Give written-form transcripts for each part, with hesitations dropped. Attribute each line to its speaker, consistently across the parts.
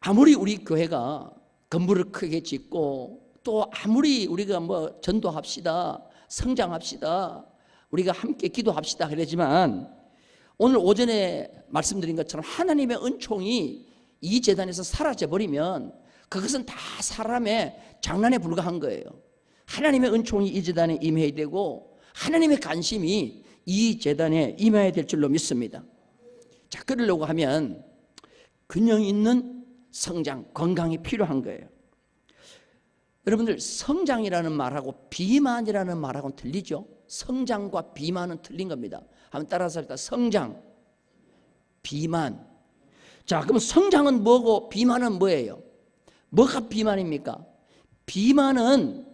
Speaker 1: 아무리 우리 교회가 건물을 크게 짓고 또 아무리 우리가 뭐 전도합시다, 성장합시다, 우리가 함께 기도합시다 그러지만 오늘 오전에 말씀드린 것처럼 하나님의 은총이 이 재단에서 사라져버리면 그것은 다 사람의 장난에 불과한 거예요. 하나님의 은총이 이 재단에 임해야 되고 하나님의 관심이 이 재단에 임해야 될 줄로 믿습니다. 자, 그러려고 하면 균형 있는 성장, 건강이 필요한 거예요. 여러분들, 성장이라는 말하고 비만이라는 말하고는 틀리죠? 성장과 비만은 틀린 겁니다. 한번 따라서 할까요? 성장, 비만. 자, 그럼 성장은 뭐고 비만은 뭐예요? 뭐가 비만입니까? 비만은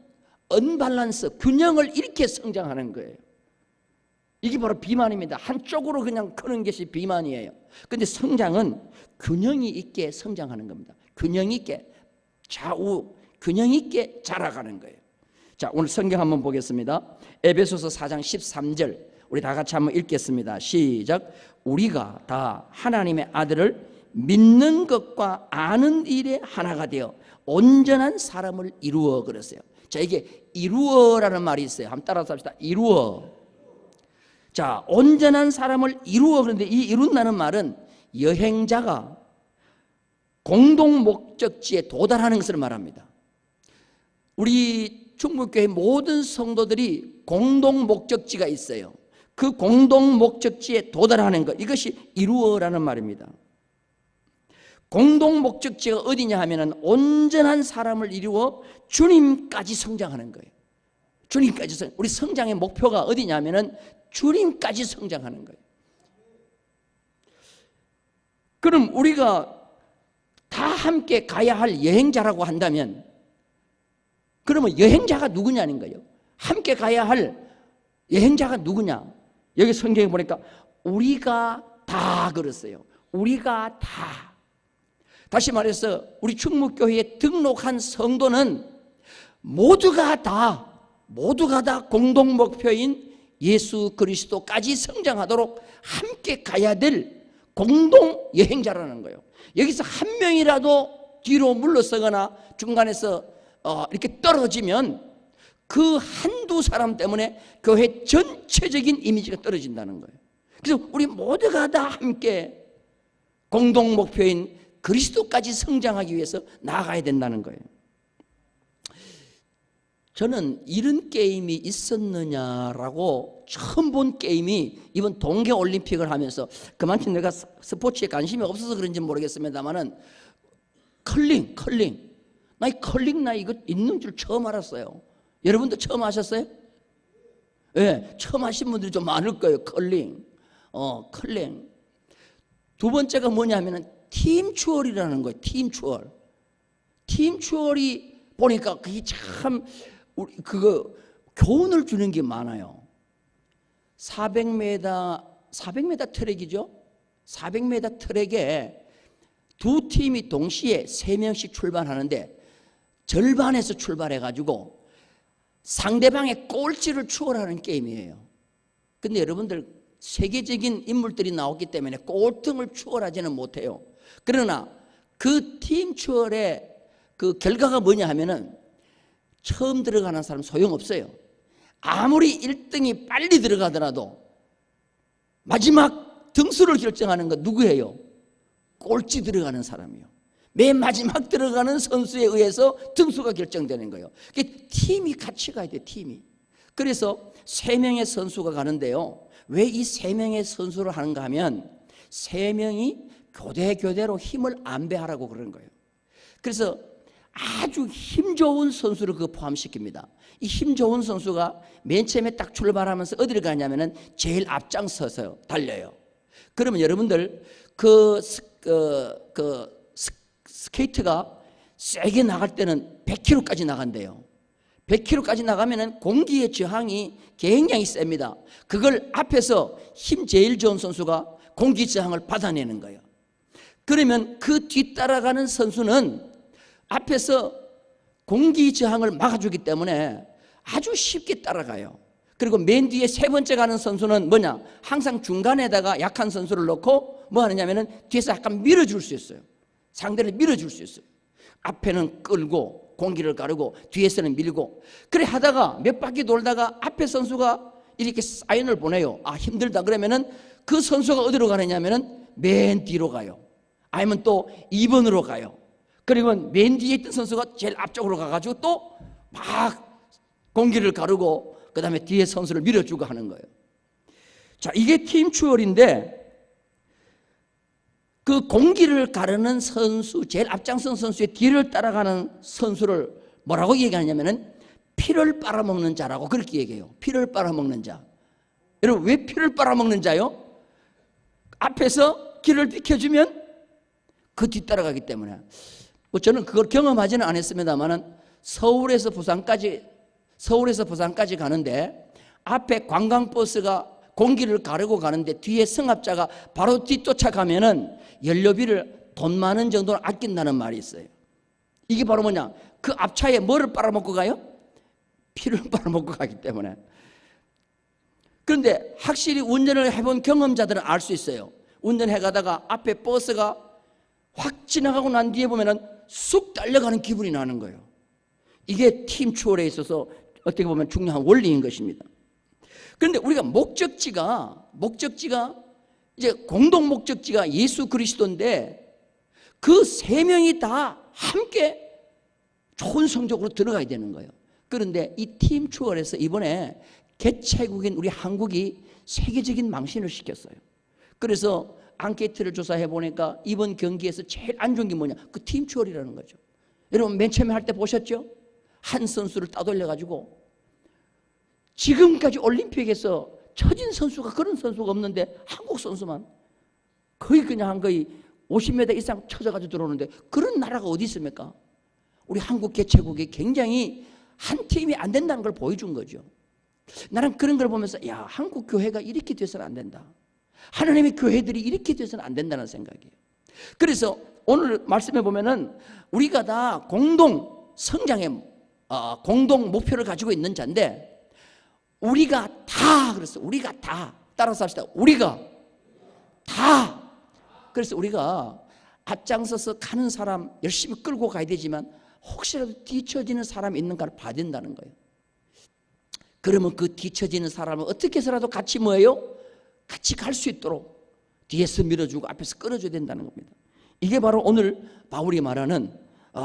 Speaker 1: 언밸런스, 균형을 잃게 성장하는 거예요. 이게 바로 비만입니다. 한쪽으로 그냥 크는 것이 비만이에요. 근데 성장은 균형이 있게 성장하는 겁니다. 균형 있게 좌우 균형 있게 자라가는 거예요. 자, 오늘 성경 한번 보겠습니다. 에베소서 4장 13절 우리 다 같이 한번 읽겠습니다. 시작. 우리가 다 하나님의 아들을 믿는 것과 아는 일에 하나가 되어 온전한 사람을 이루어 그랬어요. 자, 이게 이루어라는 말이 있어요. 한번 따라서 합시다. 이루어. 자, 온전한 사람을 이루어. 그런데 이 이룬다는 말은 여행자가 공동 목적지에 도달하는 것을 말합니다. 우리 충북교회 모든 성도들이 공동 목적지가 있어요. 그 공동 목적지에 도달하는 것, 이것이 이루어라는 말입니다. 공동 목적지가 어디냐 하면은 온전한 사람을 이루어 주님까지 성장하는 거예요. 주님까지 우리 성장의 목표가 어디냐 하면은 주님까지 성장하는 거예요. 그럼 우리가 다 함께 가야 할 여행자라고 한다면 그러면 여행자가 누구냐는 거예요. 함께 가야 할 여행자가 누구냐? 여기 성경에 보니까 우리가 다 그랬어요. 우리가 다. 다시 말해서 우리 충북교회에 등록한 성도는 모두가 다 공동 목표인 예수 그리스도까지 성장하도록 함께 가야 될 공동 여행자라는 거예요. 여기서 한 명이라도 뒤로 물러서거나 중간에서 이렇게 떨어지면 그 한두 사람 때문에 교회 전체적인 이미지가 떨어진다는 거예요. 그래서 우리 모두가 다 함께 공동 목표인 그리스도까지 성장하기 위해서 나아가야 된다는 거예요. 저는 이런 게임이 있었느냐라고 처음 본 게임이 이번 동계올림픽을 하면서 그만큼 내가 스포츠에 관심이 없어서 그런지 모르겠습니다만은 컬링 나 이 컬링 나 이거 있는 줄 처음 알았어요. 여러분도 처음 하셨어요? 네, 처음 하신 분들이 좀 많을 거예요. 컬링. 두 번째가 뭐냐면은 팀추얼이라는 거예요. 팀추얼이 보니까 그게 참 우리 그거 교훈을 주는 게 많아요. 400m 트랙이죠. 400m 트랙에 두 팀이 동시에 3명씩 출발하는데 절반에서 출발해가지고 상대방의 꼴찌를 추월하는 게임이에요. 근데 여러분들 세계적인 인물들이 나왔기 때문에 꼴등을 추월하지는 못해요. 그러나 그 팀 추월의 그 결과가 뭐냐 하면은 처음 들어가는 사람 소용없어요. 아무리 1등이 빨리 들어가더라도 마지막 등수를 결정하는 건 누구예요? 꼴찌 들어가는 사람이요. 맨 마지막 들어가는 선수에 의해서 등수가 결정되는 거예요. 팀이 같이 가야 돼요. 팀이. 그래서 3명의 선수가 가는데요. 왜 이 3명의 선수를 하는가 하면 3명이 교대로 힘을 안배하라고 그러는 거예요. 그래서 아주 힘 좋은 선수를 포함시킵니다. 이 힘 좋은 선수가 맨 처음에 딱 출발하면서 어디를 가냐면은 제일 앞장서서 달려요. 그러면 여러분들 스케이트가 세게 나갈 때는 100km까지 나간대요. 100km까지 나가면은 공기의 저항이 굉장히 셉니다. 그걸 앞에서 힘 제일 좋은 선수가 공기 저항을 받아내는 거예요. 그러면 그 뒤따라가는 선수는 앞에서 공기 저항을 막아주기 때문에 아주 쉽게 따라가요. 그리고 맨 뒤에 세 번째 가는 선수는 뭐냐? 항상 중간에다가 약한 선수를 넣고 뭐 하느냐면은 뒤에서 약간 밀어줄 수 있어요. 상대를 밀어줄 수 있어요. 앞에는 끌고 공기를 가르고 뒤에서는 밀고, 그래 하다가 몇 바퀴 돌다가 앞에 선수가 이렇게 사인을 보내요. 아, 힘들다 그러면은 그 선수가 어디로 가느냐면은 맨 뒤로 가요. 아니면 또 2번으로 가요. 그리고 맨 뒤에 있던 선수가 제일 앞쪽으로 가가지고 또 막 공기를 가르고 그 다음에 뒤에 선수를 밀어주고 하는 거예요. 자, 이게 팀 추월인데, 그 공기를 가르는 선수, 제일 앞장선 선수의 뒤를 따라가는 선수를 뭐라고 얘기하냐면은 피를 빨아먹는 자라고 그렇게 얘기해요. 피를 빨아먹는 자. 여러분, 왜 피를 빨아먹는 자요? 앞에서 길을 비켜주면 그 뒤따라가기 때문에. 뭐 저는 그걸 경험하지는 않았습니다만은 서울에서 부산까지 가는데 앞에 관광버스가 공기를 가르고 가는데 뒤에 승합자가 바로 뒤쫓아가면은 연료비를 돈 많은 정도는 아낀다는 말이 있어요. 이게 바로 뭐냐? 그 앞차에 뭐를 빨아먹고 가요? 피를 빨아먹고 가기 때문에. 그런데 확실히 운전을 해본 경험자들은 알 수 있어요. 운전해 가다가 앞에 버스가 확 지나가고 난 뒤에 보면은 쑥 달려가는 기분이 나는 거예요. 이게 팀 추월에 있어서 어떻게 보면 중요한 원리인 것입니다. 그런데 우리가 목적지가 이제 공동 목적지가 예수 그리스도인데 그 세 명이 다 함께 좋은 성적으로 들어가야 되는 거예요. 그런데 이 팀 추월에서 이번에 개최국인 우리 한국이 세계적인 망신을 시켰어요. 그래서 앙케이트를 조사해 보니까 이번 경기에서 제일 안 좋은 게 뭐냐? 그 팀 추월이라는 거죠. 여러분, 맨 처음에 할 때 보셨죠? 한 선수를 따돌려 가지고 지금까지 올림픽에서 처진 선수가 그런 선수가 없는데 한국 선수만 거의 50m 이상 쳐져가지고 들어오는데 그런 나라가 어디 있습니까? 우리 한국 개최국이 굉장히 한 팀이 안 된다는 걸 보여준 거죠. 나는 그런 걸 보면서 야, 한국 교회가 이렇게 돼서는 안 된다. 하나님의 교회들이 이렇게 돼서는 안 된다는 생각이에요. 그래서 오늘 말씀해 보면은 우리가 다 공동 성장의 공동 목표를 가지고 있는 자인데 우리가 다 그래서 우리가 다 따라서 합시다. 우리가 다 그래서 우리가 앞장서서 가는 사람 열심히 끌고 가야 되지만 혹시라도 뒤처지는 사람이 있는가를 봐야 된다는 거예요. 그러면 그 뒤처지는 사람을 어떻게 해서라도 같이 뭐예요? 같이 갈 수 있도록 뒤에서 밀어주고 앞에서 끌어줘야 된다는 겁니다. 이게 바로 오늘 바울이 말하는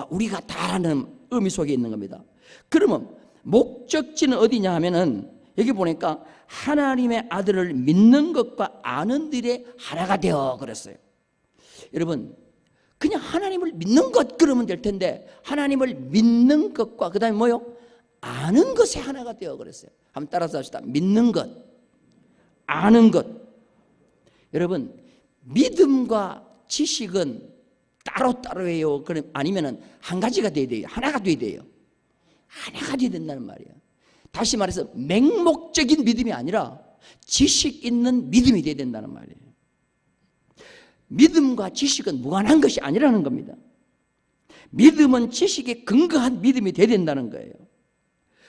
Speaker 1: 우리가 다라는 의미 속에 있는 겁니다. 그러면 목적지는 어디냐 하면은 여기 보니까 하나님의 아들을 믿는 것과 아는 일에 하나가 되어 그랬어요. 여러분, 그냥 하나님을 믿는 것 그러면 될 텐데 하나님을 믿는 것과 그 다음에 뭐요? 아는 것에 하나가 되어 그랬어요. 한번 따라서 합시다. 믿는 것, 아는 것. 여러분, 믿음과 지식은 따로따로예요? 아니면 한 가지가 돼야 돼요? 하나가 돼야 돼요? 하나가 돼야 된다는 말이에요. 다시 말해서 맹목적인 믿음이 아니라 지식 있는 믿음이 돼야 된다는 말이에요. 믿음과 지식은 무관한 것이 아니라는 겁니다. 믿음은 지식에 근거한 믿음이 돼야 된다는 거예요.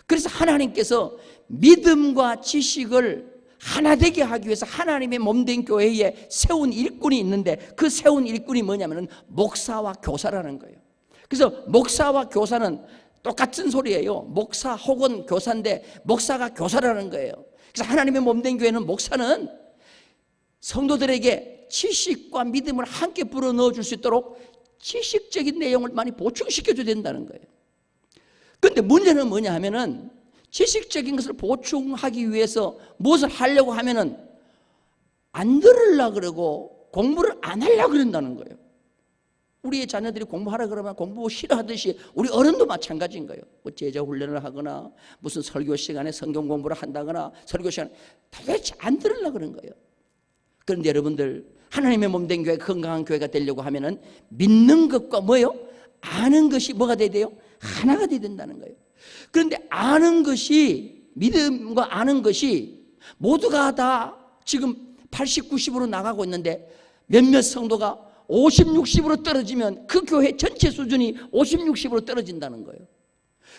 Speaker 1: 그래서 하나님께서 믿음과 지식을 하나 되게 하기 위해서 하나님의 몸된 교회에 세운 일꾼이 있는데 그 세운 일꾼이 뭐냐면 목사와 교사라는 거예요. 그래서 목사와 교사는 똑같은 소리예요. 목사 혹은 교사인데 목사가 교사라는 거예요. 그래서 하나님의 몸된 교회는 목사는 성도들에게 지식과 믿음을 함께 불어넣어 줄 수 있도록 지식적인 내용을 많이 보충시켜줘야 된다는 거예요. 그런데 문제는 뭐냐 하면은 지식적인 것을 보충하기 위해서 무엇을 하려고 하면은 안 들으려고 그러고 공부를 안 하려고 그런다는 거예요. 우리의 자녀들이 공부하라 그러면 공부 싫어하듯이 우리 어른도 마찬가지인 거예요. 뭐 제자 훈련을 하거나 무슨 설교 시간에 성경 공부를 한다거나 설교 시간에 도대체 안 들으려고 그런 거예요. 그런데 여러분들 하나님의 몸된 교회, 건강한 교회가 되려고 하면은 믿는 것과 뭐예요? 아는 것이 뭐가 돼야 돼요? 하나가 돼야 된다는 거예요. 그런데 아는 것이, 믿음과 아는 것이 모두가 다 지금 80, 90으로 나가고 있는데 몇몇 성도가 50, 60으로 떨어지면 그 교회 전체 수준이 50, 60으로 떨어진다는 거예요.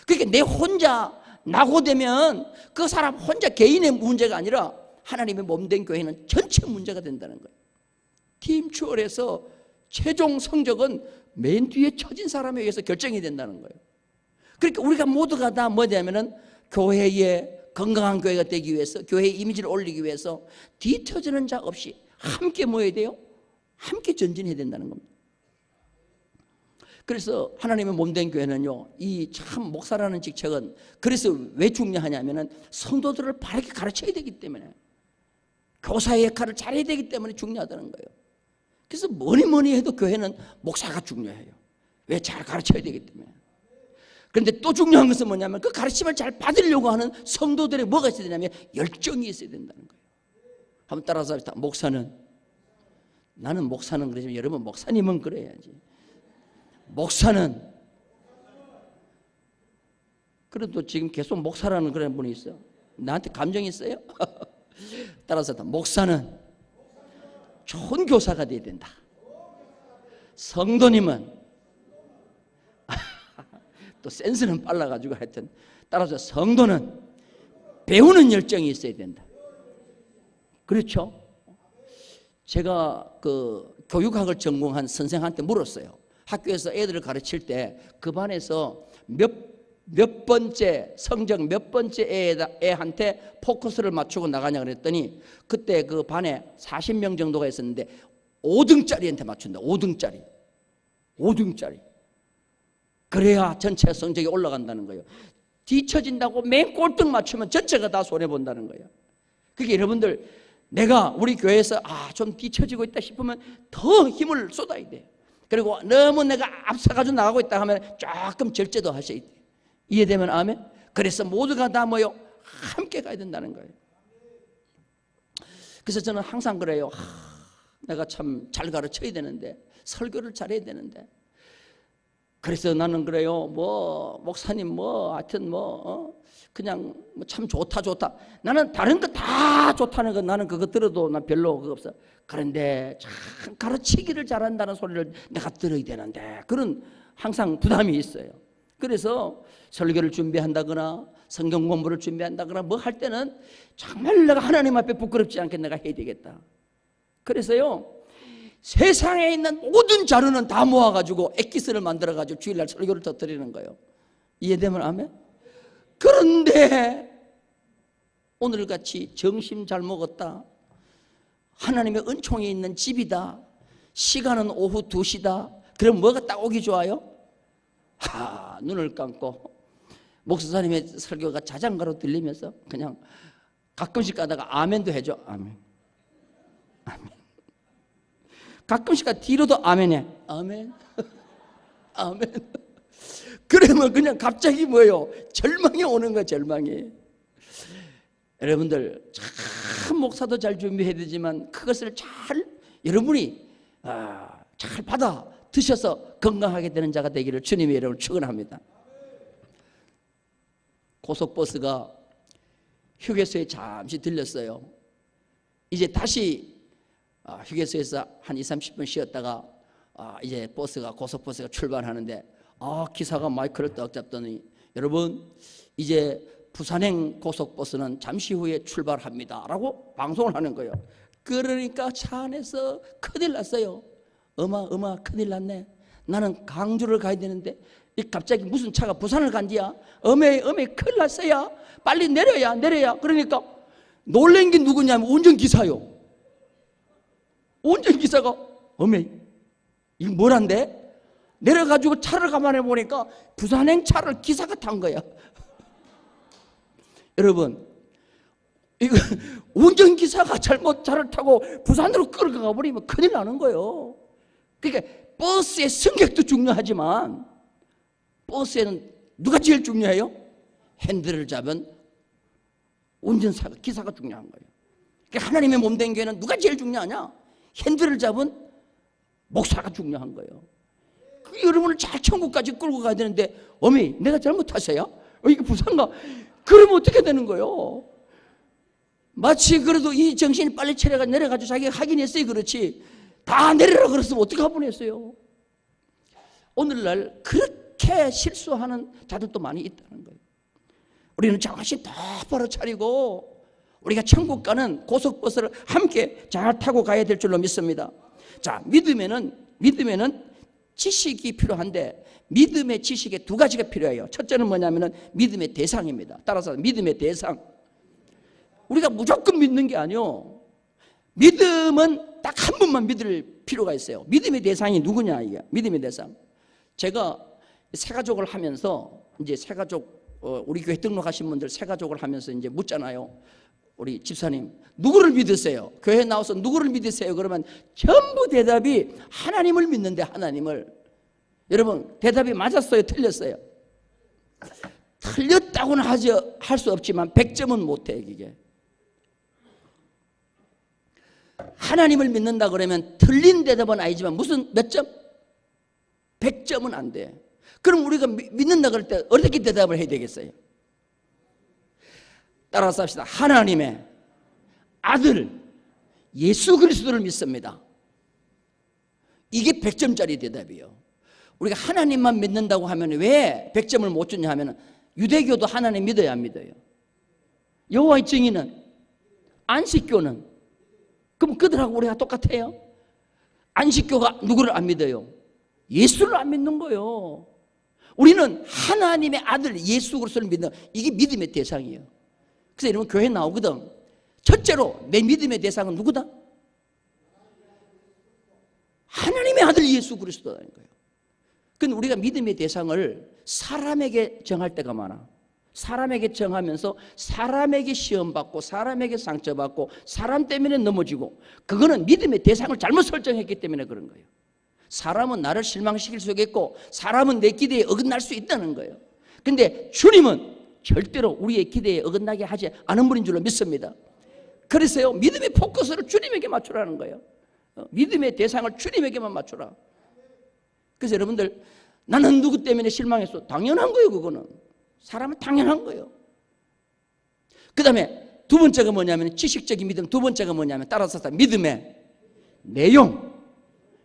Speaker 1: 그러니까 내 혼자 낙오되면 그 사람 혼자 개인의 문제가 아니라 하나님의 몸된 교회는 전체 문제가 된다는 거예요. 팀 추월에서 최종 성적은 맨 뒤에 처진 사람에 의해서 결정이 된다는 거예요. 그러니까 우리가 모두가 다 뭐냐면은 교회에 건강한 교회가 되기 위해서, 교회의 이미지를 올리기 위해서 뒤처지는 자 없이 함께 모여야 돼요. 함께 전진해야 된다는 겁니다. 그래서 하나님의 몸된 교회는요, 이 참 목사라는 직책은 그래서 왜 중요하냐면은 성도들을 바르게 가르쳐야 되기 때문에, 교사의 역할을 잘해야 되기 때문에 중요하다는 거예요. 그래서 뭐니 해도 교회는 목사가 중요해요. 왜? 잘 가르쳐야 되기 때문에. 그런데 또 중요한 것은 뭐냐면 그 가르침을 잘 받으려고 하는 성도들의 뭐가 있어야 되냐면 열정이 있어야 된다는 거예요. 한번 따라서 합시다. 목사는, 나는 목사는 그러지만 여러분 목사님은 그래야지. 목사는, 그래도 지금 계속 목사라는 그런 분이 있어요. 나한테 감정이 있어요? 따라서 합시다. 목사는 좋은 교사가 돼야 된다. 성도님은 또 센스는 빨라가지고 하여튼 따라서 성도는 배우는 열정이 있어야 된다. 그렇죠? 제가 그 교육학을 전공한 선생한테 물었어요. 학교에서 애들을 가르칠 때 그 반에서 몇 번째 성적 몇 번째 애한테 포커스를 맞추고 나가냐 그랬더니 그때 그 반에 40명 정도가 있었는데 5등짜리한테 맞춘다. 5등짜리. 그래야 전체 성적이 올라간다는 거예요. 뒤처진다고 맨 꼴등 맞추면 전체가 다 손해본다는 거예요. 그게 여러분들, 내가 우리 교회에서 좀 뒤처지고 있다 싶으면 더 힘을 쏟아야 돼요. 그리고 너무 내가 앞서가지고 나가고 있다 하면 조금 절제도 하셔야 돼요. 이해되면 아멘? 그래서 모두가 다 모여 함께 가야 된다는 거예요. 그래서 저는 항상 그래요. 내가 참 잘 가르쳐야 되는데, 설교를 잘해야 되는데, 그래서 나는 그래요. 목사님 하여튼 그냥 참 좋다. 나는 다른 거 다 좋다는 거, 나는 그거 들어도 난 별로 그거 없어. 그런데 참 가르치기를 잘한다는 소리를 내가 들어야 되는데, 그런 항상 부담이 있어요. 그래서 설교를 준비한다거나 성경 공부를 준비한다거나 뭐 할 때는 정말 내가 하나님 앞에 부끄럽지 않게 내가 해야 되겠다. 그래서요, 세상에 있는 모든 자료는 다 모아가지고 엑기스를 만들어가지고 주일날 설교를 터뜨리는 거예요. 이해되면 아멘? 그런데 오늘같이 점심 잘 먹었다, 하나님의 은총이 있는 집이다, 시간은 오후 2시다, 그럼 뭐가 딱 오기 좋아요? 눈을 감고 목사님의 설교가 자장가로 들리면서 그냥 가끔씩 가다가 아멘도 해줘. 아멘. 가끔씩 뒤로도 아멘해. 아멘. 그러면 그냥 갑자기 뭐예요? 절망이 오는 거야, 절망이. 여러분들 참 목사도 잘 준비해야 되지만 그것을 잘 여러분이 잘 받아 드셔서 건강하게 되는 자가 되기를 주님의 이름으로 축원합니다. 고속버스가 휴게소에 잠시 들렸어요. 이제 다시 휴게소에서 한 20-30분 쉬었다가 이제 고속버스가 출발하는데 기사가 마이크를 떡 잡더니, 여러분 이제 부산행 고속버스는 잠시 후에 출발합니다 라고 방송을 하는 거예요. 그러니까 차 안에서 큰일 났어요. 어마 큰일 났네. 나는 강주를 가야 되는데 갑자기 무슨 차가 부산을 간디야. 어메 큰일 났어요. 빨리 내려야. 그러니까 놀란 게 누구냐면 운전기사요. 운전기사가 어메 이거 뭐란데? 내려가지고 차를 가만히 보니까 부산행 차를 기사가 탄 거야. 여러분, 이거 운전기사가 잘못 차를 타고 부산으로 끌어가 버리면 큰일 나는 거예요. 그러니까 버스의 승객도 중요하지만 버스에는 누가 제일 중요해요? 핸들을 잡은 운전사가, 기사가 중요한 거예요. 그러니까 하나님의 몸된 교회는 누가 제일 중요하냐? 핸들을 잡은 목사가 중요한 거예요. 여러분을 잘 천국까지 끌고 가야 되는데 어미 내가 잘못했어요? 이게 부산가? 그러면 어떻게 되는 거예요? 마치 그래도 이 정신이 빨리 차려가 내려가지고 자기가 하긴 했어요. 그렇지 다 내리라 그랬으면 어떻게 할 뻔했어요? 오늘날 그렇게 실수하는 자들도 많이 있다는 거예요. 우리는 정신 똑바로 차리고 우리가 천국 가는 고속버스를 함께 잘 타고 가야 될 줄로 믿습니다. 자, 믿으면은 믿음에는 지식이 필요한데 믿음의 지식에 두 가지가 필요해요. 첫째는 뭐냐면은 믿음의 대상입니다. 따라서 믿음의 대상. 우리가 무조건 믿는 게 아니요. 믿음은 딱 한 분만 믿을 필요가 있어요. 믿음의 대상이 누구냐 이게. 믿음의 대상. 제가 새가족을 하면서 이제 새가족 우리 교회 등록하신 분들 새가족을 하면서 이제 묻잖아요. 우리 집사님 누구를 믿으세요? 교회 나와서 누구를 믿으세요? 그러면 전부 대답이 하나님을 믿는데 하나님을. 여러분 대답이 맞았어요? 틀렸어요? 틀렸다고는 할 수 없지만 100점은 못해 이게. 하나님을 믿는다 그러면 틀린 대답은 아니지만 무슨 몇 점? 100점은 안 돼. 그럼 우리가 믿는다 그럴 때 어떻게 대답을 해야 되겠어요? 따라서 합시다. 하나님의 아들 예수 그리스도를 믿습니다. 이게 100점짜리 대답이에요. 우리가 하나님만 믿는다고 하면 왜 100점을 못 주냐 하면 유대교도 하나님 믿어야 안 믿어요? 여호와의 증인은? 안식교는? 그럼 그들하고 우리가 똑같아요? 안식교가 누구를 안 믿어요? 예수를 안 믿는 거예요. 우리는 하나님의 아들 예수 그리스도를 믿는, 이게 믿음의 대상이에요. 그래서 여러분 교회 나오거든. 첫째로 내 믿음의 대상은 누구다? 하나님의 아들 예수 그리스도라는 거예요. 근데 우리가 믿음의 대상을 사람에게 정할 때가 많아. 사람에게 정하면서 사람에게 시험받고 사람에게 상처받고 사람 때문에 넘어지고, 그거는 믿음의 대상을 잘못 설정했기 때문에 그런 거예요. 사람은 나를 실망시킬 수 있겠고 사람은 내 기대에 어긋날 수 있다는 거예요. 근데 주님은 절대로 우리의 기대에 어긋나게 하지 않은 분인 줄로 믿습니다. 그래서요, 믿음의 포커스를 주님에게 맞추라는 거예요. 믿음의 대상을 주님에게만 맞추라. 그래서 여러분들, 나는 누구 때문에 실망했어? 당연한 거예요. 그거는 사람은 당연한 거예요. 그 다음에 두 번째가 뭐냐면 지식적인 믿음. 두 번째가 뭐냐면 따라서 믿음의 내용.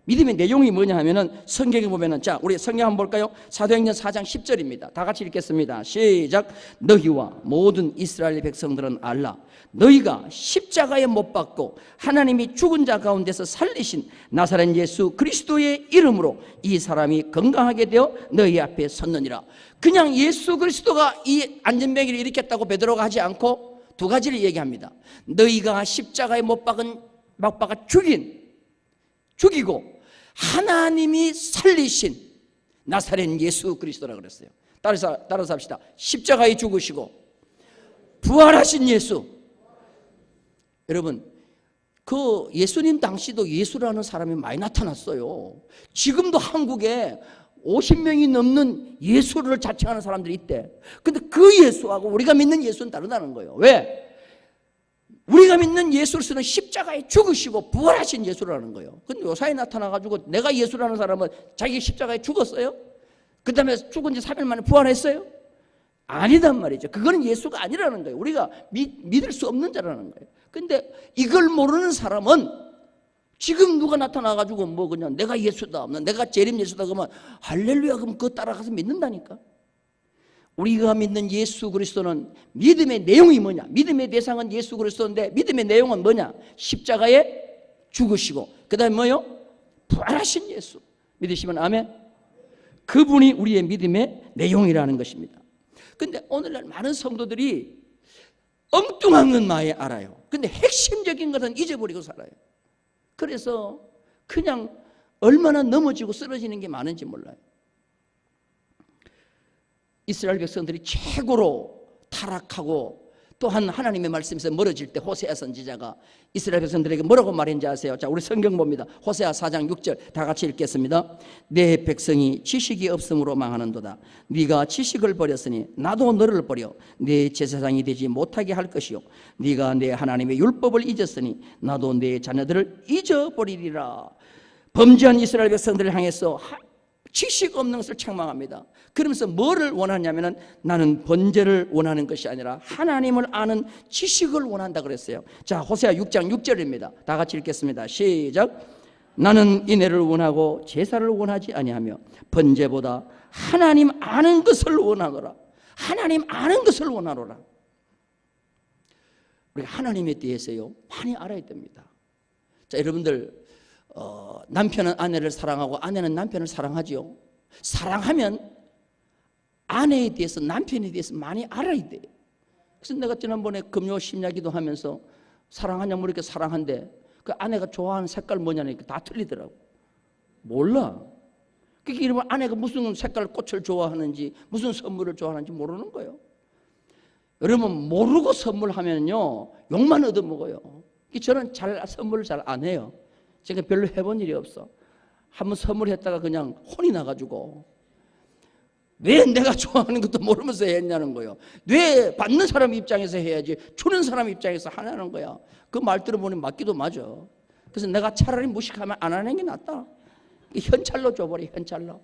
Speaker 1: 믿음의 내용이 뭐냐 하면은 성경에 보면은, 자, 우리 성경 한번 볼까요? 사도행전 4장 10절입니다. 다 같이 읽겠습니다. 시작. 너희와 모든 이스라엘 백성들은 알라. 너희가 십자가에 못 박고 하나님이 죽은 자 가운데서 살리신 나사렛 예수 그리스도의 이름으로 이 사람이 건강하게 되어 너희 앞에 섰느니라. 그냥 예수 그리스도가 이 안전병기를 일으켰다고 베드로가 하지 않고 두 가지를 얘기합니다. 너희가 십자가에 못 박아 죽이고 하나님이 살리신 나사렛 예수 그리스도라고 그랬어요. 따라서 합시다. 십자가에 죽으시고 부활하신 예수. 여러분, 그 예수님 당시도 예수라는 사람이 많이 나타났어요. 지금도 한국에 50명이 넘는 예수를 자청하는 사람들이 있대. 근데 그 예수하고 우리가 믿는 예수는 다르다는 거예요. 왜? 우리가 믿는 예수는 십자가에 죽으시고 부활하신 예수라는 거예요. 근데 요사이 나타나가지고 내가 예수라는 사람은 자기 십자가에 죽었어요? 그 다음에 죽은 지 3일 만에 부활했어요? 아니단 말이죠. 그거는 예수가 아니라는 거예요. 우리가 믿을 수 없는 자라는 거예요. 근데 이걸 모르는 사람은 지금 누가 나타나가지고 뭐 그냥 내가 예수다, 내가 재림 예수다 그러면 할렐루야 그럼 그거 따라가서 믿는다니까. 우리가 믿는 예수 그리스도는 믿음의 내용이 뭐냐? 믿음의 대상은 예수 그리스도인데 믿음의 내용은 뭐냐? 십자가에 죽으시고 그 다음에 뭐요? 부활하신 예수. 믿으시면 아멘. 그분이 우리의 믿음의 내용이라는 것입니다. 근데 오늘날 많은 성도들이 엉뚱한 건 많이 알아요. 근데 핵심적인 것은 잊어버리고 살아요. 그래서 그냥 얼마나 넘어지고 쓰러지는 게 많은지 몰라요. 이스라엘 백성들이 최고로 타락하고 또한 하나님의 말씀에서 멀어질 때 호세아 선지자가 이스라엘 백성들에게 뭐라고 말했는지 아세요? 자, 우리 성경 봅니다. 호세아 4장 6절 다 같이 읽겠습니다. 내 백성이 지식이 없음으로 망하는도다. 네가 지식을 버렸으니 나도 너를 버려 내 제사장이 되지 못하게 할 것이요 네가 내 하나님의 율법을 잊었으니 나도 내 자녀들을 잊어버리리라. 범죄한 이스라엘 백성들을 향해서 지식 없는 것을 책망합니다. 그러면서 뭐를 원하냐면은 나는 번제를 원하는 것이 아니라 하나님을 아는 지식을 원한다 그랬어요. 자, 호세아 6장 6절입니다. 다 같이 읽겠습니다. 시작. 나는 인애를 원하고 제사를 원하지 아니하며 번제보다 하나님 아는 것을 원하노라. 하나님 아는 것을 원하노라. 우리가 하나님에 대해서요 많이 알아야 됩니다. 자, 여러분들 남편은 아내를 사랑하고 아내는 남편을 사랑하지요. 사랑하면 아내에 대해서 남편에 대해서 많이 알아야 돼요. 그래서 내가 지난번에 금요 심야기도 하면서 사랑하냐면 이렇게 사랑한데 그 아내가 좋아하는 색깔 뭐냐니 다 틀리더라고. 몰라. 그게 이러면 아내가 무슨 색깔 꽃을 좋아하는지 무슨 선물을 좋아하는지 모르는 거예요. 여러분 모르고 선물하면요 욕만 얻어먹어요. 저는 선물을 잘 안 해요. 제가 별로 해본 일이 없어. 한번 선물했다가 그냥 혼이 나가지고 왜 내가 좋아하는 것도 모르면서 했냐는 거예요. 왜 받는 사람 입장에서 해야지 주는 사람 입장에서 하냐는 거야. 그 말 들어보니 맞기도 맞아. 그래서 내가 차라리 무식하면 안 하는 게 낫다. 현찰로 줘버려. 현찰로.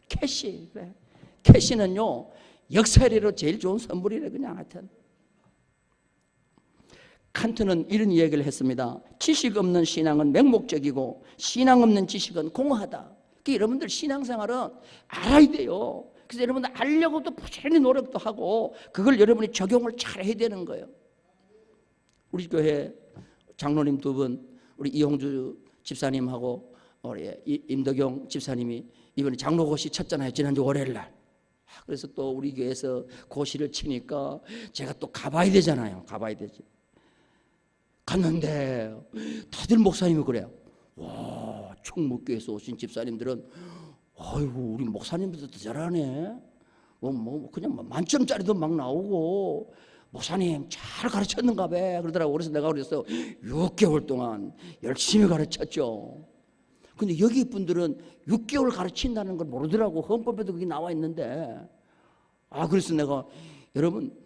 Speaker 1: 캐시. 그래. 캐시는요 역사리로 제일 좋은 선물이래. 그냥 하여튼 칸트는 이런 이야기를 했습니다. 지식 없는 신앙은 맹목적이고 신앙 없는 지식은 공허하다. 그러니까 여러분들 신앙생활은 알아야 돼요. 그래서 여러분들 알려고도 부지런히 노력도 하고 그걸 여러분이 적용을 잘 해야 되는 거예요. 우리 교회 장로님 두 분, 우리 이홍주 집사님하고 우리 임덕용 집사님이 이번에 장로고시 쳤잖아요. 지난주 월요일 날. 그래서 또 우리 교회에서 고시를 치니까 제가 또 가봐야 되잖아요. 가봐야 되지. 갔는데 다들 목사님이 그래요. 와, 충무교에서 오신 집사님들은 아이고 우리 목사님들도 잘하네. 그냥 만점짜리도 막 나오고 목사님 잘 가르쳤는가 봐 그러더라고. 그래서 내가 그랬어. 6개월 동안 열심히 가르쳤죠. 근데 여기 분들은 6개월 가르친다는 걸 모르더라고. 헌법에도 그게 나와 있는데. 그래서 내가 여러분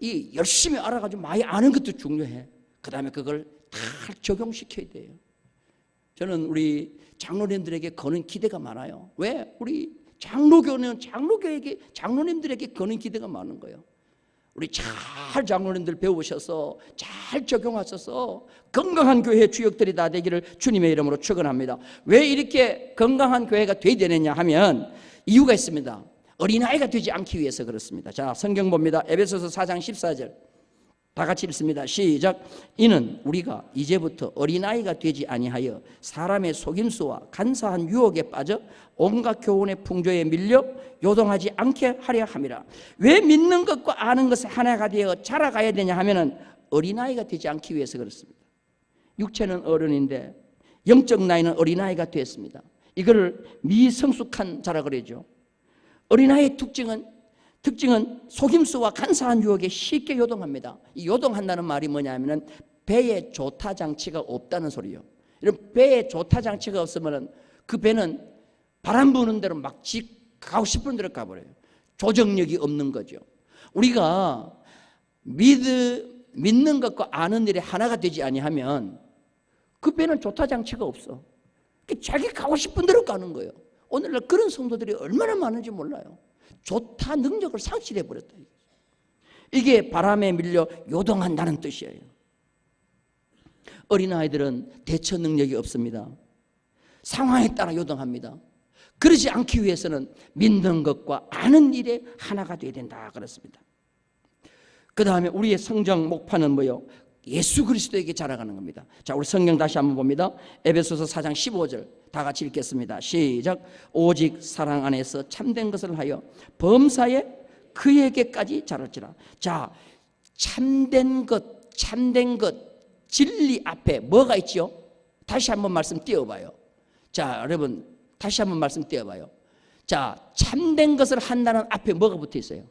Speaker 1: 이 열심히 알아가지고 많이 아는 것도 중요해. 그 다음에 그걸 다 적용시켜야 돼요. 저는 우리 장로님들에게 거는 기대가 많아요. 왜? 우리 장로님들에게 거는 기대가 많은 거예요. 우리 잘 장로님들 배우셔서 잘 적용하셔서 건강한 교회의 주역들이 다 되기를 주님의 이름으로 축원합니다. 왜 이렇게 건강한 교회가 돼야 되느냐 하면 이유가 있습니다. 어린아이가 되지 않기 위해서 그렇습니다. 자, 성경 봅니다. 에베소서 4장 14절 다 같이 읽습니다. 시작. 이는 우리가 이제부터 어린아이가 되지 아니하여 사람의 속임수와 간사한 유혹에 빠져 온갖 교훈의 풍조에 밀려 요동하지 않게 하려 함이라. 왜 믿는 것과 아는 것이 하나가 되어 자라가야 되냐 하면은 어린아이가 되지 않기 위해서 그렇습니다. 육체는 어른인데 영적 나이는 어린아이가 됐습니다. 이거를 미성숙한 자라 그러죠. 어린아이의 특징은 속임수와 간사한 유혹에 쉽게 요동합니다. 이 요동한다는 말이 뭐냐면은 배에 조타 장치가 없다는 소리예요. 이런 배에 조타 장치가 없으면은 그 배는 바람 부는 대로 막 가고 싶은 대로 가버려요. 조정력이 없는 거죠. 우리가 믿는 것과 아는 일이 하나가 되지 아니하면 그 배는 조타 장치가 없어. 자기 가고 싶은 대로 가는 거예요. 오늘날 그런 성도들이 얼마나 많은지 몰라요. 조타 능력을 상실해 버렸다. 이게 바람에 밀려 요동한다는 뜻이에요. 어린아이들은 대처 능력이 없습니다. 상황에 따라 요동합니다. 그러지 않기 위해서는 믿는 것과 아는 일에 하나가 되어야 된다 그렇습니다. 그 다음에 우리의 성장 목표는 뭐요? 예수 그리스도에게 자라가는 겁니다. 자, 우리 성경 다시 한번 봅니다. 에베소서 4장 15절 다 같이 읽겠습니다. 시작. 오직 사랑 안에서 참된 것을 하여 범사에 그에게까지 자랄지라. 자, 참된 것 진리 앞에 뭐가 있죠? 다시 한번 말씀 띄워봐요. 자, 여러분 다시 한번 말씀 띄워봐요. 자, 참된 것을 한다는 앞에 뭐가 붙어 있어요?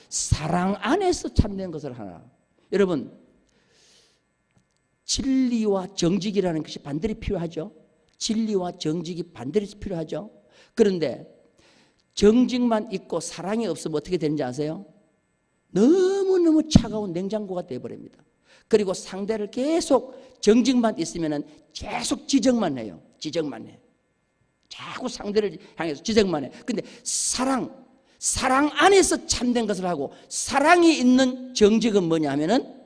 Speaker 1: 사랑 안에서 참된 것을 하나. 여러분 진리와 정직이라는 것이 반드시 필요하죠. 진리와 정직이 반드시 필요하죠. 그런데 정직만 있고 사랑이 없으면 어떻게 되는지 아세요? 너무너무 차가운 냉장고가 되어버립니다. 그리고 상대를 계속 정직만 있으면 계속 지적만 해요. 지적만 해. 자꾸 상대를 향해서 지적만 해. 근데 사랑 안에서 참된 것을 하고 사랑이 있는 정직은 뭐냐 하면은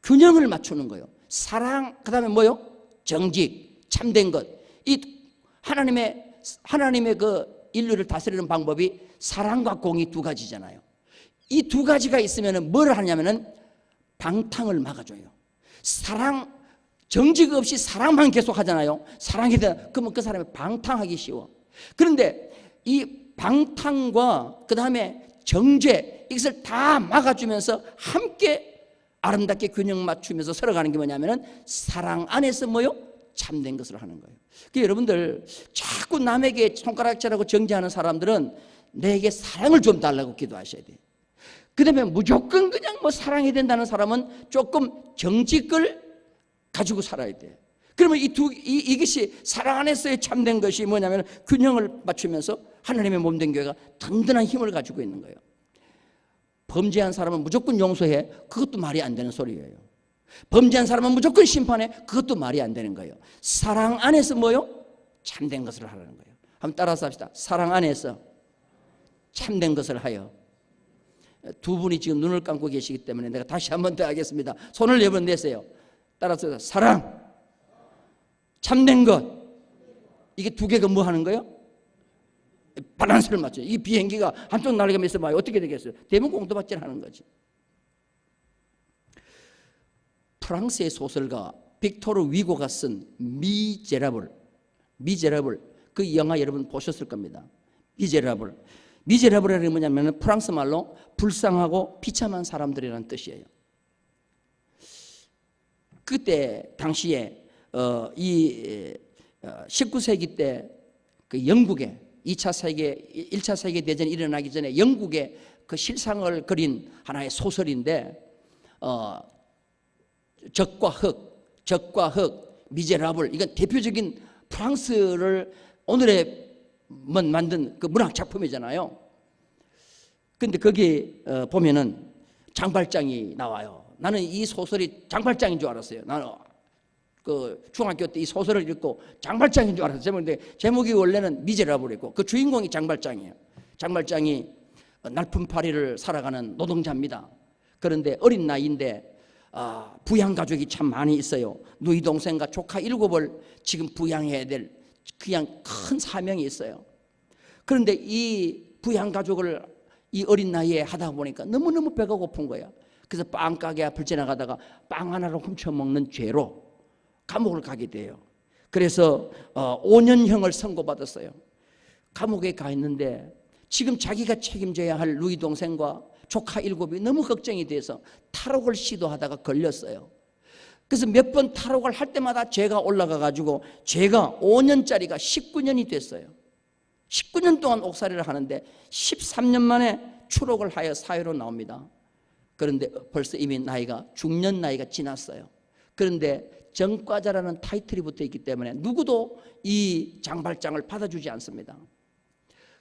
Speaker 1: 균형을 맞추는 거예요. 사랑, 그 다음에 뭐요? 정직, 참된 것. 이 하나님의 그 인류를 다스리는 방법이 사랑과 공의 두 가지잖아요. 이 두 가지가 있으면 뭘 하냐면은 방탕을 막아줘요. 정직 없이 사랑만 계속 하잖아요. 사랑이 돼. 그러면 그 사람이 방탕하기 쉬워. 그런데 이 방탕과 그 다음에 정죄, 이것을 다 막아주면서 함께 아름답게 균형 맞추면서 살아가는 게 뭐냐면은 사랑 안에서 뭐요? 참된 것을 하는 거예요. 그러니까 여러분들 자꾸 남에게 손가락질하고 정죄하는 사람들은 내게 사랑을 좀 달라고 기도하셔야 돼요. 그 다음에 무조건 그냥 뭐 사랑해야 된다는 사람은 조금 정직을 가지고 살아야 돼. 그러면 이것이 사랑 안에서의 참된 것이 뭐냐면 균형을 맞추면서 하나님의 몸된 교회가 든든한 힘을 가지고 있는 거예요. 범죄한 사람은 무조건 용서해. 그것도 말이 안 되는 소리예요. 범죄한 사람은 무조건 심판해. 그것도 말이 안 되는 거예요. 사랑 안에서 뭐요? 참된 것을 하라는 거예요. 한번 따라서 합시다. 사랑 안에서 참된 것을 하여. 두 분이 지금 눈을 감고 계시기 때문에 내가 다시 한 번 더 하겠습니다. 손을 여러분 내세요. 따라서 사랑, 참된 것. 이게 두 개가 뭐 하는 거예요? 밸런스를 맞춰요. 이 비행기가 한쪽 날개면 있어 봐요. 어떻게 되겠어요? 대문 공도박질 하는 거지. 프랑스의 소설가 빅토르 위고가 쓴 미제라블, 그 영화 여러분 보셨을 겁니다. 미제라블이라는 게 뭐냐면 프랑스 말로 불쌍하고 비참한 사람들이라는 뜻이에요. 그때 당시에 이 19세기 때 그 영국에 1차 세계 대전이 일어나기 전에 영국의 그 실상을 그린 하나의 소설인데 적과 흙, 미제라블, 이건 대표적인 프랑스를 오늘의 만든 그 문학 작품이잖아요. 근데 거기 보면은 장발장이 나와요. 나는 이 소설이 장발장인 줄 알았어요. 나는 그 중학교 때 이 소설을 읽고 장발장인 줄 알았어요. 제목이 원래는 미제라블이고 그 주인공이 장발장이에요. 장발장이 날품팔이를 살아가는 노동자입니다. 그런데 어린 나이인데 부양 가족이 참 많이 있어요. 누이 동생과 조카 7을 지금 부양해야 될 그냥 큰 사명이 있어요. 그런데 이 부양 가족을 이 어린 나이에 하다 보니까 너무너무 배가 고픈 거야. 그래서 빵가게 앞을 지나가다가 빵 하나를 훔쳐먹는 죄로 감옥을 가게 돼요. 그래서 5년형을 선고받았어요. 감옥에 가 있는데 지금 자기가 책임져야 할 누이 동생과 조카 7이 너무 걱정이 돼서 탈옥을 시도하다가 걸렸어요. 그래서 몇 번 탈옥을 할 때마다 죄가 올라가 가지고 죄가 5년짜리가 19년이 됐어요. 19년 동안 옥살이를 하는데 13년 만에 추록을 하여 사회로 나옵니다. 그런데 벌써 이미 나이가 중년 나이가 지났어요. 그런데 정과자라는 타이틀이 붙어 있기 때문에 누구도 이 장발장을 받아주지 않습니다.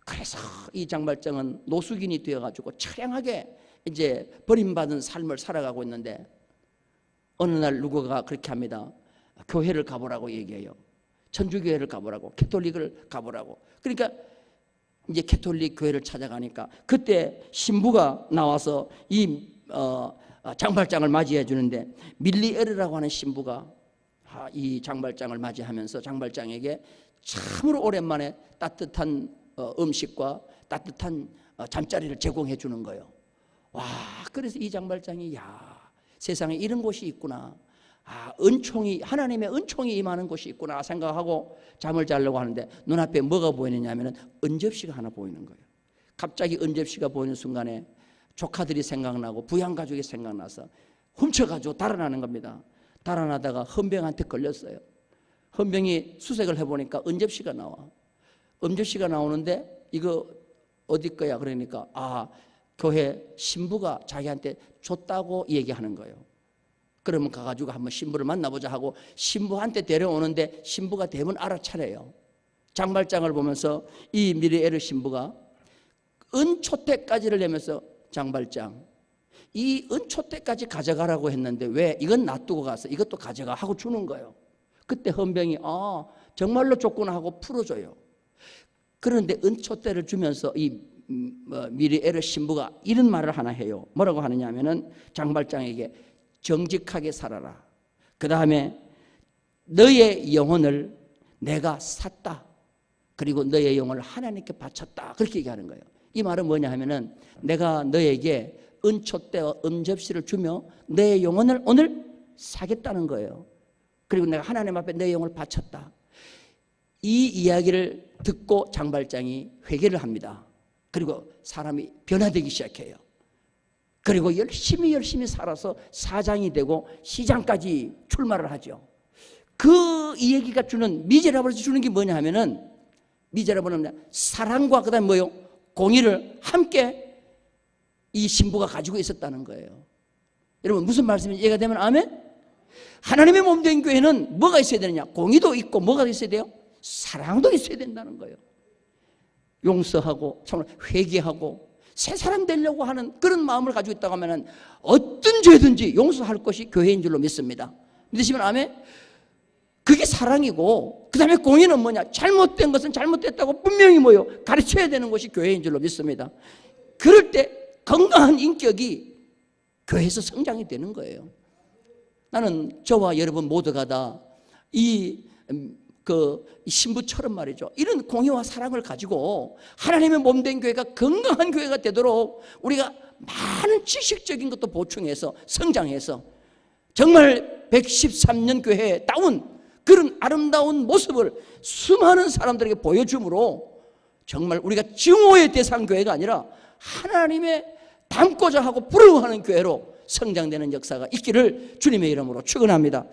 Speaker 1: 그래서 이 장발장은 노숙인이 되어가지고 처량하게 이제 버림받은 삶을 살아가고 있는데 어느 날 누구가 그렇게 합니다. 교회를 가보라고 얘기해요. 천주교회를 가보라고, 캐톨릭을 가보라고. 그러니까 이제 캐톨릭 교회를 찾아가니까 그때 신부가 나와서 이 장발장을 맞이해 주는데 밀리에르라고 하는 신부가 이 장발장을 맞이하면서 장발장에게 참으로 오랜만에 따뜻한 음식과 따뜻한 잠자리를 제공해 주는 거예요. 와, 그래서 이 장발장이 세상에 이런 곳이 있구나. 은총이, 하나님의 은총이 임하는 곳이 있구나 생각하고 잠을 자려고 하는데 눈앞에 뭐가 보이느냐 하면 은접시가 하나 보이는 거예요. 갑자기 은접시가 보이는 순간에 조카들이 생각나고 부양가족이 생각나서 훔쳐가지고 달아나는 겁니다. 달아나다가 헌병한테 걸렸어요. 헌병이 수색을 해보니까 은접시가 나와. 은접시가 나오는데 이거 어디 거야? 그러니까 교회 신부가 자기한테 줬다고 얘기하는 거예요. 그러면 가가지고 한번 신부를 만나보자 하고 신부한테 데려오는데 신부가 대부분 알아차려요. 장발장을 보면서 이 미르에르 신부가 은초대까지를 내면서 장발장, 이 은초대까지 가져가라고 했는데 왜 이건 놔두고 가서 이것도 가져가 하고 주는 거예요. 그때 헌병이 정말로 줬구나 하고 풀어줘요. 그런데 은초대를 주면서 이 미르에르 신부가 이런 말을 하나 해요. 뭐라고 하느냐 하면은 장발장에게 정직하게 살아라. 그 다음에 너의 영혼을 내가 샀다. 그리고 너의 영혼을 하나님께 바쳤다. 그렇게 얘기하는 거예요. 이 말은 뭐냐 하면은 내가 너에게 은초대와 은접시를 주며 너의 영혼을 오늘 사겠다는 거예요. 그리고 내가 하나님 앞에 내 영혼을 바쳤다. 이 이야기를 듣고 장발장이 회개를 합니다. 그리고 사람이 변화되기 시작해요. 그리고 열심히 살아서 사장이 되고 시장까지 출마를 하죠. 이 얘기가 주는, 미제라블에서 주는 게 뭐냐 하면은, 미제라블은 사랑과 그 다음에 뭐요? 공의를 함께 이 신부가 가지고 있었다는 거예요. 여러분 무슨 말씀인지 이해가 되면 아멘? 하나님의 몸 된 교회는 뭐가 있어야 되느냐? 공의도 있고 뭐가 있어야 돼요? 사랑도 있어야 된다는 거예요. 용서하고 정말 회개하고 새 사람 되려고 하는 그런 마음을 가지고 있다고 하면 어떤 죄든지 용서할 것이 교회인 줄로 믿습니다. 믿으시면 아멘? 그게 사랑이고, 그 다음에 공의는 뭐냐? 잘못된 것은 잘못됐다고 분명히 뭐요? 가르쳐야 되는 것이 교회인 줄로 믿습니다. 그럴 때 건강한 인격이 교회에서 성장이 되는 거예요. 나는 저와 여러분 모두가 다 이 신부처럼 말이죠, 이런 공의와 사랑을 가지고 하나님의 몸된 교회가 건강한 교회가 되도록 우리가 많은 지식적인 것도 보충해서 성장해서 정말 113년 교회에 따운 그런 아름다운 모습을 수많은 사람들에게 보여줌으로 정말 우리가 증오의 대상 교회가 아니라 하나님의 닮고자 하고 부러워하는 교회로 성장되는 역사가 있기를 주님의 이름으로 축원합니다.